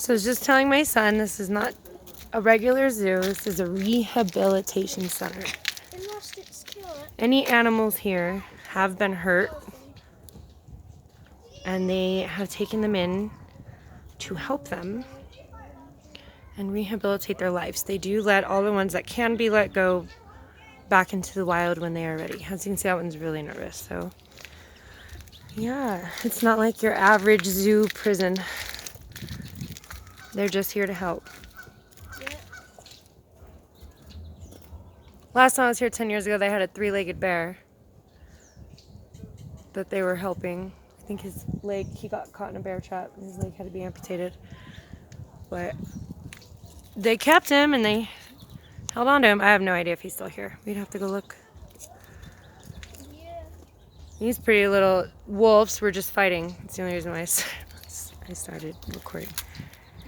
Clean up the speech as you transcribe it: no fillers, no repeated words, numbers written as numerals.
So I was just telling my son this is not a regular zoo. This is a rehabilitation center. It lost its tail. Any animals here have been hurt, and they have taken them in to help them and rehabilitate their lives. They do let all the ones that can be let go back into the wild when they are ready. As you can see, that one's really nervous. So yeah, it's not like your average zoo prison. They're just here to help. Last time I was here 10 years ago, they had a 3-legged bear that they were helping. I think his leg, he got caught in a bear trap and his leg had to be amputated. But they kept him and they held on to him. I have no idea if he's still here. We'd have to go look. Yeah. These pretty little wolves were just fighting. That's the only reason why I started recording.